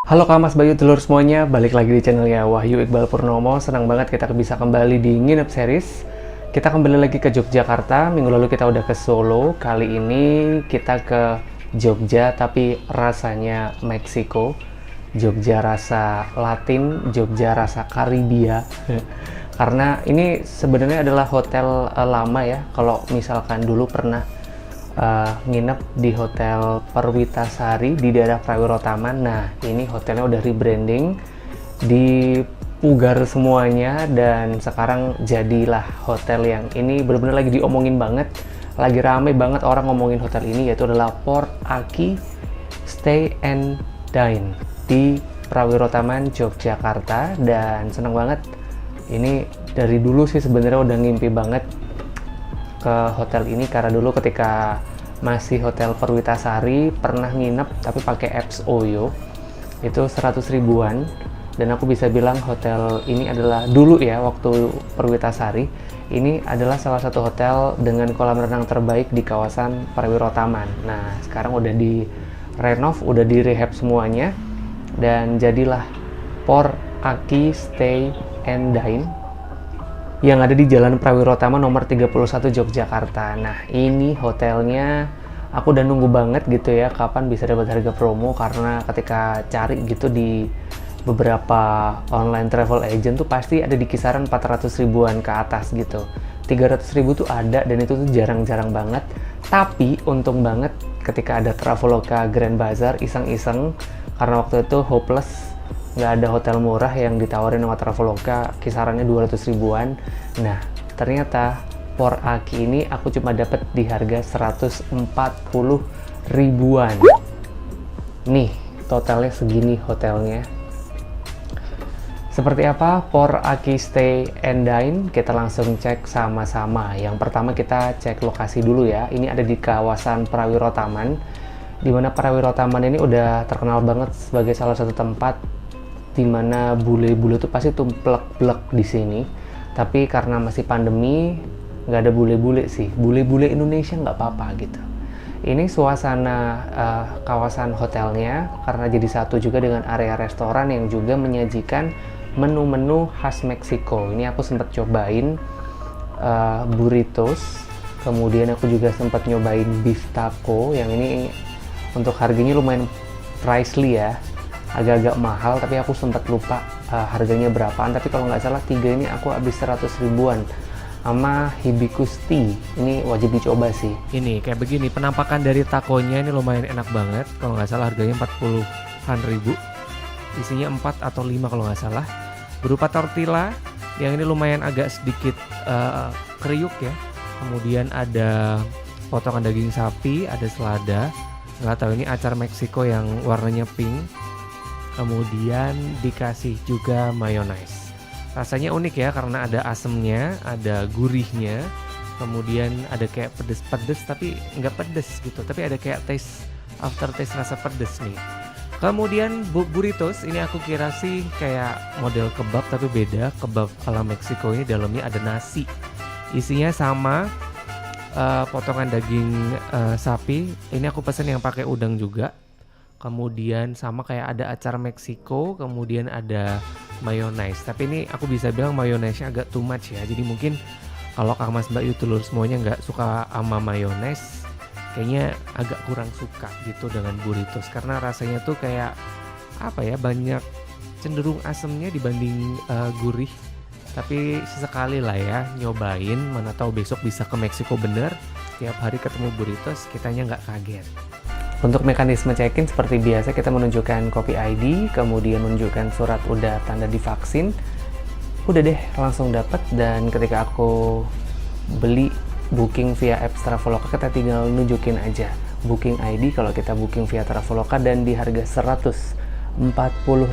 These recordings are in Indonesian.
Halo Kak Mas Bayu, telur semuanya, balik lagi di channelnya Wahyu Iqbal Purnomo. Senang banget kita bisa kembali di Nginep Series. Kita kembali lagi ke Yogyakarta. Minggu lalu kita udah ke Solo. Kali ini kita ke Jogja, tapi rasanya Meksiko. Jogja rasa Latin, Jogja rasa Karibia. Karena ini sebenarnya adalah hotel lama ya. Kalau misalkan dulu pernah nginep di Hotel Perwitasari di daerah Prawiro Taman. Nah, ini hotelnya udah rebranding, dipugar semuanya, dan sekarang jadilah hotel yang ini benar-benar lagi diomongin banget, lagi rame banget orang ngomongin hotel ini, yaitu adalah Port Aki Stay and Dine di Prawiro Taman, Yogyakarta. Dan seneng banget, ini dari dulu sih sebenarnya udah ngimpi banget ke hotel ini, karena dulu ketika masih Hotel Perwitasari pernah nginep tapi pakai apps Oyo, itu 100 ribuan. Dan aku bisa bilang hotel ini adalah dulu ya, waktu Perwitasari ini adalah salah satu hotel dengan kolam renang terbaik di kawasan Prawiro Taman. Nah, sekarang udah di renov, udah di rehab semuanya, dan jadilah Port Aki Stay and Dine yang ada di Jalan Prawiro Taman nomor 31 Yogyakarta. Nah, ini hotelnya aku udah nunggu banget gitu ya, kapan bisa dapat harga promo, karena ketika cari gitu di beberapa online travel agent tuh pasti ada di kisaran 400 ribuan ke atas gitu. 300 ribu tuh ada, dan itu tuh jarang-jarang banget. Tapi untung banget ketika ada Traveloka Grand Bazaar, iseng-iseng, karena waktu itu hopeless, nggak ada hotel murah yang ditawarin sama Traveloka, kisarannya 200 ribuan. Nah, ternyata Port Aki ini aku cuma dapat di harga 140 ribuan. Nih, totalnya segini hotelnya. Seperti apa Port Aki Stay and Dine? Kita langsung cek sama-sama. Yang pertama kita cek lokasi dulu ya. Ini ada di kawasan Prawiro Taman, dimana Prawiro Taman ini udah terkenal banget sebagai salah satu tempat dimana bule-bule tuh pasti tumplek-blek di sini. Tapi karena masih pandemi, nggak ada bule-bule sih. Bule-bule Indonesia nggak apa-apa gitu. Ini suasana kawasan hotelnya karena jadi satu juga dengan area restoran yang juga menyajikan menu-menu khas Meksiko. Ini aku sempat cobain burritos, kemudian aku juga sempat nyobain beef taco. Yang ini untuk harganya lumayan pricey ya, agak-agak mahal, tapi aku sempat lupa harganya berapaan. Tapi kalau nggak salah 3 ini aku habis 100 ribuan. Sama hibiscus tea, ini wajib dicoba sih. Ini kayak begini, penampakan dari takonya ini lumayan enak banget. Kalau nggak salah harganya 40-an ribu, isinya 4 atau 5 kalau nggak salah, berupa tortilla yang ini lumayan agak sedikit kriuk ya. Kemudian ada potongan daging sapi, ada selada, nggak tahu ini acar Meksiko yang warnanya pink. Kemudian dikasih juga mayonaise. Rasanya unik ya, karena ada asemnya, ada gurihnya, kemudian ada kayak pedes-pedes tapi nggak pedes gitu, tapi ada kayak aftertaste rasa pedes nih. Kemudian burritos ini aku kira sih kayak model kebab, tapi beda. Kebab ala Meksiko ini dalamnya ada nasi, isinya sama potongan daging sapi. Ini aku pesen yang pakai udang juga. Kemudian sama kayak ada acar Meksiko, kemudian ada mayonaise. Tapi ini aku bisa bilang mayonaise-nya agak too much ya. Jadi mungkin kalau Kang Mas Bayu telur semuanya nggak suka sama mayonaise, kayaknya agak kurang suka gitu dengan burritos. Karena rasanya tuh kayak apa ya, banyak cenderung asemnya dibanding gurih. Tapi sesekali lah ya nyobain, mana tahu besok bisa ke Meksiko bener. Tiap hari ketemu burritos, kitanya nggak kaget. Untuk mekanisme check-in seperti biasa, kita menunjukkan copy ID, kemudian menunjukkan surat udah tanda divaksin. Udah deh, langsung dapat. Dan ketika aku beli booking via apps Traveloka, kita tinggal nunjukin aja booking ID kalau kita booking via Traveloka, dan di harga 140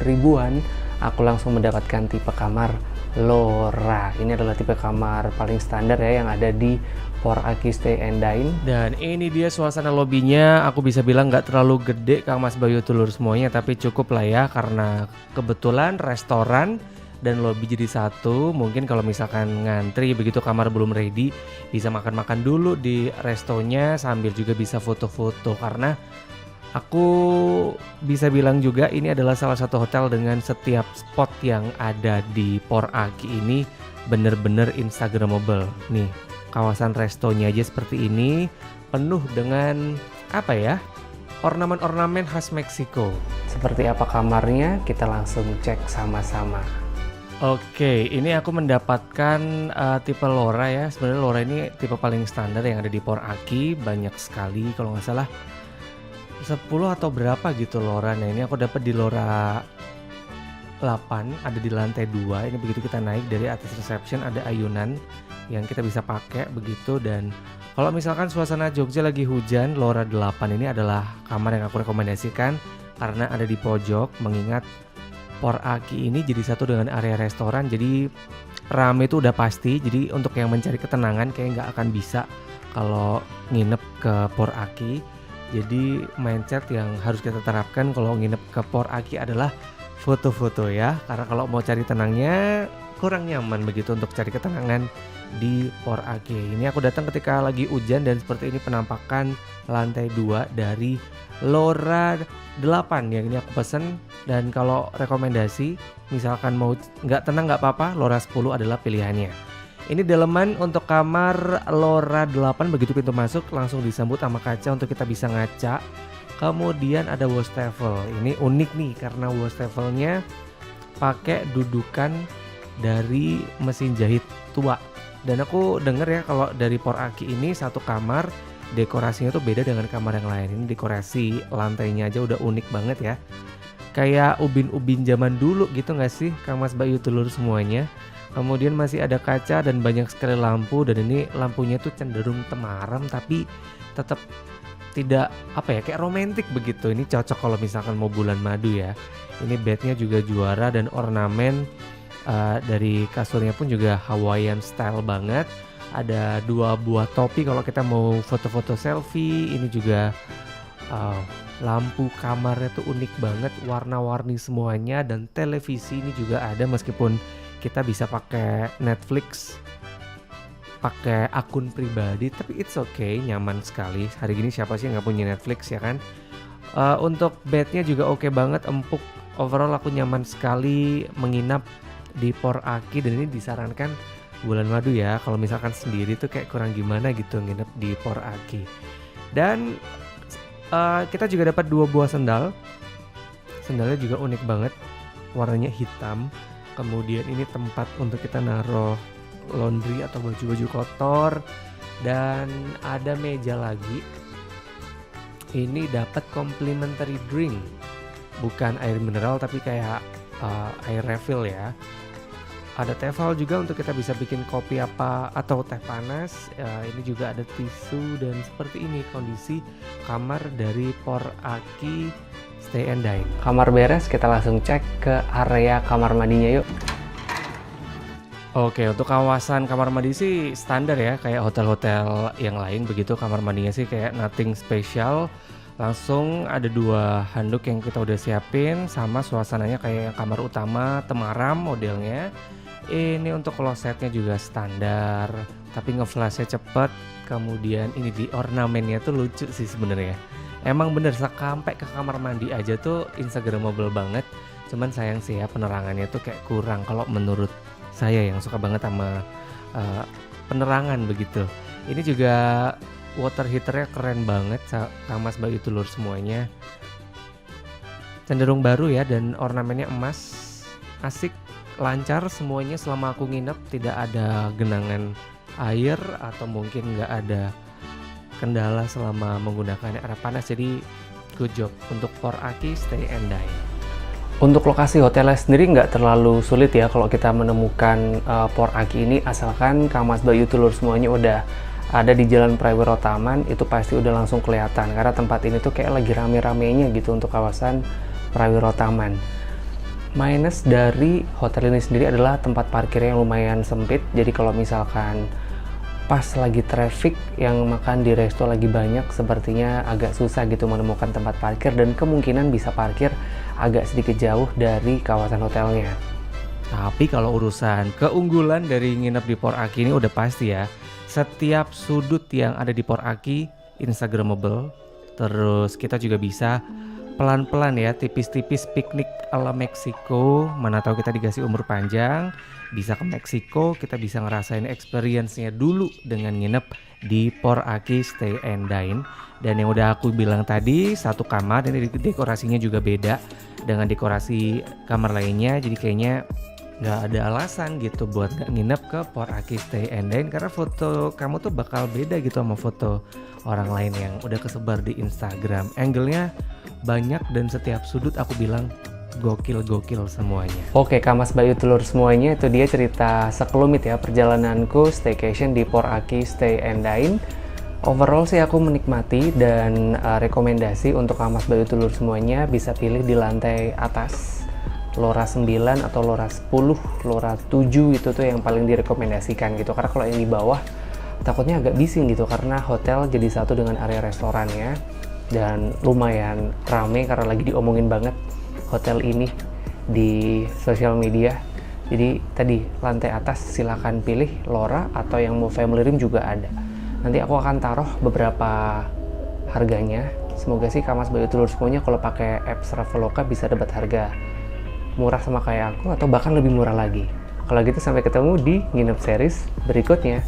ribuan aku langsung mendapatkan tipe kamar Lora. Ini adalah tipe kamar paling standar ya yang ada di Port Aki Stay and Dine. Dan ini dia suasana lobbynya. Aku bisa bilang nggak terlalu gede Kang Mas Bayu telur semuanya, tapi cukup lah ya, karena kebetulan restoran dan lobby jadi satu. Mungkin kalau misalkan ngantri begitu kamar belum ready, bisa makan-makan dulu di restonya sambil juga bisa foto-foto, karena Aku bisa bilang juga ini adalah salah satu hotel dengan setiap spot yang ada di Port Aki ini bener-bener instagramable. Nih, kawasan restonya aja seperti ini, penuh dengan apa ya? Ornamen-ornamen khas Meksiko. Seperti apa kamarnya? Kita langsung cek sama-sama. Oke, ini aku mendapatkan tipe Lora ya. Sebenarnya Lora ini tipe paling standar yang ada di Port Aki, banyak sekali kalau nggak salah 10 atau berapa gitu Lora. Nah ini aku dapat di Lora 8, ada di lantai 2. Ini begitu kita naik dari atas reception ada ayunan yang kita bisa pakai begitu. Dan kalau misalkan suasana Jogja lagi hujan, Lora 8 ini adalah kamar yang aku rekomendasikan karena ada di pojok, mengingat Port Aki ini jadi satu dengan area restoran, jadi rame itu udah pasti. Jadi untuk yang mencari ketenangan kayak nggak akan bisa kalau nginep ke Port Aki. Jadi mindset yang harus kita terapkan kalau nginep ke Port Aki adalah foto-foto ya. Karena kalau mau cari tenangnya kurang nyaman begitu untuk cari ketenangan di Port Aki. Ini aku datang ketika lagi hujan dan seperti ini penampakan lantai 2 dari Lora 8 yang ini aku pesen. Dan kalau rekomendasi misalkan mau nggak tenang nggak apa-apa, Lora 10 adalah pilihannya. Ini daleman untuk kamar Lora 8, begitu pintu masuk langsung disambut sama kaca untuk kita bisa ngaca. Kemudian ada wastafel. Ini unik nih karena wastafelnya pakai dudukan dari mesin jahit tua. Dan aku denger ya kalau dari Port Aki ini satu kamar dekorasinya tuh beda dengan kamar yang lain. Ini dekorasi lantainya aja udah unik banget ya. Kayak ubin-ubin zaman dulu gitu gak sih Kang Mas Bayu Telur semuanya. Kemudian masih ada kaca dan banyak sekali lampu, dan ini lampunya tuh cenderung temaram tapi tetap tidak apa ya, kayak romantis begitu. Ini cocok kalau misalkan mau bulan madu ya. Ini bednya juga juara dan ornamen dari kasurnya pun juga Hawaiian style banget. Ada 2 buah topi kalau kita mau foto-foto selfie. Ini juga lampu kamarnya tuh unik banget, warna-warni semuanya, dan televisi ini juga ada meskipun kita bisa pakai Netflix, pakai akun pribadi, tapi it's okay, nyaman sekali. Hari gini siapa sih yang nggak punya Netflix ya kan? Untuk bednya juga oke banget, empuk. Overall aku nyaman sekali menginap di Port Aki, dan ini disarankan bulan madu ya. Kalau misalkan sendiri tuh kayak kurang gimana gitu nginep di Port Aki. Dan kita juga dapat 2 buah sendal. Sendalnya juga unik banget, warnanya hitam. Kemudian ini tempat untuk kita naruh laundry atau baju-baju kotor. Dan ada meja lagi. Ini dapat complimentary drink. Bukan air mineral tapi kayak air refill ya. Ada tefal juga untuk kita bisa bikin kopi apa atau teh panas. Ini juga ada tisu, dan seperti ini kondisi kamar dari Port Aki Stay and Dine. Kamar beres, kita langsung cek ke area kamar mandinya yuk. Oke, untuk kawasan kamar mandi sih standar ya, kayak hotel-hotel yang lain begitu. Kamar mandinya sih kayak nothing special. Langsung ada 2 handuk yang kita udah siapin, sama suasananya kayak yang kamar utama, temaram modelnya. Ini untuk klosetnya juga standar, tapi ngeflashnya cepet. Kemudian ini di ornamennya tuh lucu sih sebenarnya. Emang bener sampai ke kamar mandi aja tuh instagramable banget. Cuman sayang sih ya penerangannya tuh kayak kurang kalau menurut saya yang suka banget sama penerangan begitu. Ini juga water heaternya keren banget, Kang Mas Bayu Telur semuanya. Cenderung baru ya, dan ornamennya emas, asik. Lancar semuanya selama aku nginep, tidak ada genangan air atau mungkin nggak ada kendala selama menggunakan air panas. Jadi good job untuk Port Aki Stay and Dine. Untuk lokasi hotelnya sendiri nggak terlalu sulit ya kalau kita menemukan Port Aki ini, asalkan Kang Mas Bayu Telur semuanya udah ada di Jalan Prawiro Taman, itu pasti udah langsung kelihatan karena tempat ini tuh kayak lagi rame-ramenya gitu untuk kawasan Prawiro Taman. Minus dari hotel ini sendiri adalah tempat parkirnya yang lumayan sempit. Jadi kalau misalkan pas lagi traffic yang makan di resto lagi banyak, sepertinya agak susah gitu menemukan tempat parkir, dan kemungkinan bisa parkir agak sedikit jauh dari kawasan hotelnya. Tapi kalau urusan keunggulan dari nginep di Port Aki ini udah pasti ya, setiap sudut yang ada di Port Aki instagramable, Terus kita juga bisa pelan-pelan ya, tipis-tipis piknik ala Meksiko. Mana tahu kita dikasih umur panjang, bisa ke Meksiko, kita bisa ngerasain experience-nya dulu dengan nginep di Poraki Stay and Dine. Dan yang udah aku bilang tadi, satu kamar, dan dekorasinya juga beda dengan dekorasi kamar lainnya. Jadi kayaknya nggak ada alasan gitu buat nggak nginep ke Poraki Stay and Dine, karena foto kamu tuh bakal beda gitu sama foto orang lain yang udah kesebar di Instagram. Angle-nya banyak dan setiap sudut aku bilang gokil-gokil semuanya. Oke, Kamas Bayu Telur semuanya, itu dia cerita sekelumit ya perjalananku staycation di Poraki Stay and Dine. Overall sih aku menikmati, dan rekomendasi untuk Kamas Bayu Telur semuanya bisa pilih di lantai atas, Lora 9 atau Lora 10, Lora 7 itu tuh yang paling direkomendasikan gitu. Karena kalau yang di bawah takutnya agak bising gitu, karena hotel jadi satu dengan area restorannya, dan lumayan rame karena lagi diomongin banget hotel ini di sosial media. Jadi tadi lantai atas silakan pilih Lora, atau yang mau family room juga ada. Nanti aku akan taruh beberapa harganya. Semoga sih Kamas Bayu Telur semuanya kalau pakai apps Traveloka bisa dapat harga murah sama kayak aku, atau bahkan lebih murah lagi. Kalau gitu sampai ketemu di nginep series berikutnya.